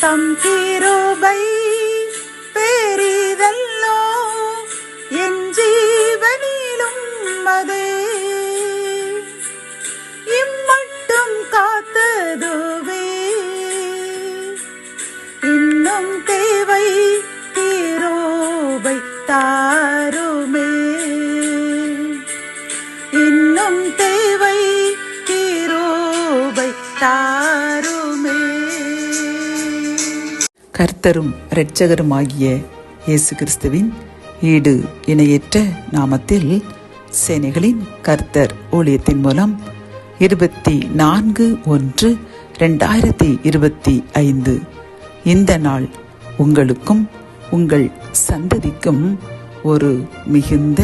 தம் கிருபை பெரிதல்லோ என் ஜீவனிலும் அதே இம்மட்டும் காத்ததுவே இன்னும் தேவை கிருபை தாருமே இன்னும் தேவை கிருபை தாருமே. கர்த்தரும் இரட்சகருமாகிய இயேசு கிறிஸ்துவின் ஈடு இணையற்ற நாமத்தில் சேனைகளின் கர்த்தர் ஊழியத்தின் மூலம் 24/1/2025 இந்த நாள் உங்களுக்கும் உங்கள் சந்ததிக்கும் ஒரு மிகுந்த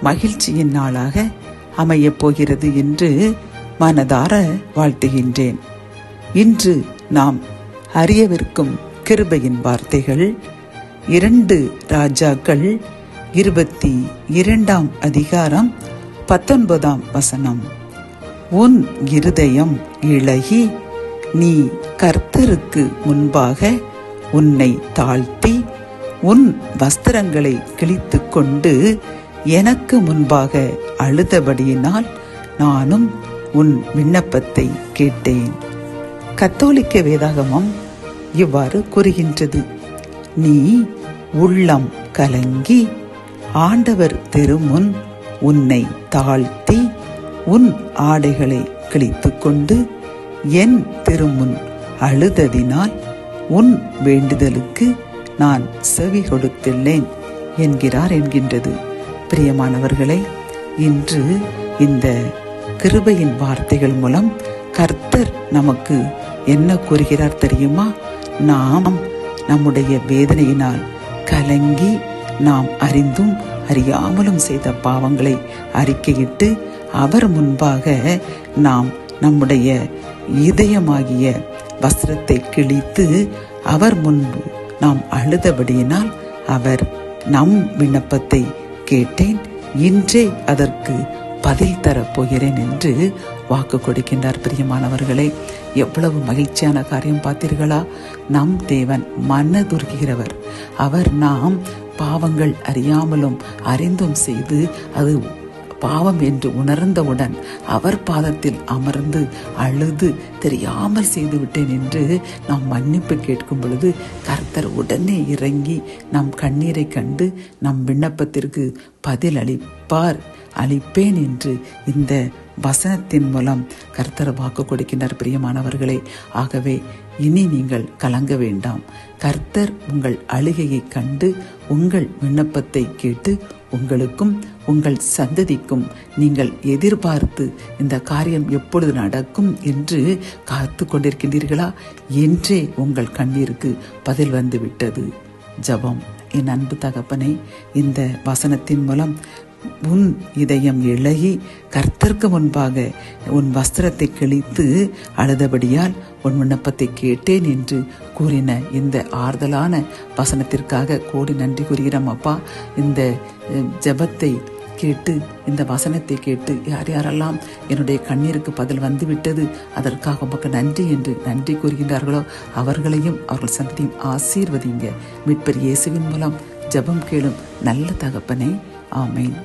மகிழ்ச்சியின் நாளாக அமையப் போகிறது என்று மனதார வாழ்த்துகின்றேன். இன்று நாம் அறியவிருக்கும் கிருபையின் வார்த்தைகள் 2 ராஜாக்கள் 22 அதிகாரம் 19 உன் இருதயம் இளகி நீ கர்த்தருக்கு முன்பாக உன்னை தாழ்த்தி உன் வஸ்திரங்களை கிழித்து கொண்டு எனக்கு முன்பாக அழுதபடியினால் நானும் உன் விண்ணப்பத்தை கேட்டேன். கத்தோலிக்க வேதாகமம் இவ்வாறு கூறுகின்றது, நீ உள்ளம் கலங்கி ஆண்டவர் திருமுன் உன்னை தாழ்த்தி உன் ஆடைகளை கிழித்து கொண்டு என் திருமுன் அழுததினால் உன் வேண்டுதலுக்கு நான் செவி கொடுத்துள்ளேன் என்கின்றது. பிரியமானவர்களே, இன்று இந்த கிருபையின் வார்த்தைகள் மூலம் கர்த்தர் நமக்கு என்ன கூறுகிறார் தெரியுமா? நாம் நம்முடைய வேதனையினால் கலங்கி நாம் அறிந்தும் அறியாமலும் செய்த பாவங்களை அறிக்கையிட்டு அவர் முன்பாக நாம் நம்முடைய இதயமாகிய வஸ்திரத்தை கிழித்து அவர் முன்பு நாம் அழுதபடியினால் அவர் நம் விண்ணப்பத்தை கேட்டேன், இன்றே அதற்கு பதில் தரப்போகிறேன் என்று வாக்கு கொடுக்கின்றார். பிரியமானவர்களே, எவ்வளவு மகிழ்ச்சியான காரியம் பார்த்தீர்களா? நம் தேவன் மனதுருகிறவர். அவர் நாம் பாவங்கள் அறியாமலும் அறிந்தும் செய்து அது பாவம் என்று உணர்ந்தவுடன் அவர் பாதத்தில் அமர்ந்து அழுது தெரியாமல் செய்து விட்டேன் என்று நாம் மன்னிப்பு கேட்கும் பொழுது கர்த்தர் உடனே இறங்கி நம் கண்ணீரை கண்டு நம் விண்ணப்பத்திற்கு பதில் அளிப்பேன் என்று இந்த வசனத்தின் மூலம் கர்த்தர் வாக்கு கொடுக்கின்றார். பிரியமானவர்களே, ஆகவே இனி நீங்கள் கலங்க வேண்டாம். கர்த்தர் உங்கள் அழுகையை கண்டு உங்கள் விண்ணப்பத்தை கேட்டு உங்களுக்கும் உங்கள் சந்ததிக்கும் நீங்கள் எதிர்பார்த்து இந்த காரியம் எப்பொழுது நடக்கும் என்று காத்து கொண்டிருக்கின்றீர்களா? என்றே உங்கள் கண்ணீருக்கு பதில் வந்து விட்டது. ஜெபம். என் அன்பு தகப்பனே, இந்த வசனத்தின் மூலம் உன் இதயம் இளகி கர்த்தருக்கு முன்பாக உன் வஸ்திரத்தை கிழித்து அழுதபடியால் உன் விண்ணப்பத்தை கேட்டேன் என்று கூறின இந்த ஆறுதலான வசனத்திற்காக கோடி நன்றி கூறுகிறோம் அப்பா. இந்த ஜெபத்தை கேட்டு இந்த வசனத்தை கேட்டு யாரெல்லாம் என்னுடைய கண்ணீருக்கு பதில் வந்துவிட்டது அதற்காக உமக்கு நன்றி என்று நன்றி கூறுகின்றார்களோ அவர்களையும் அவர்கள் சந்ததியும் ஆசீர்வதிங்க. மீட்பர் இயேசுவின் மூலம் ஜெபம் கேளும் நல்ல தகப்பனே. ஆமென்.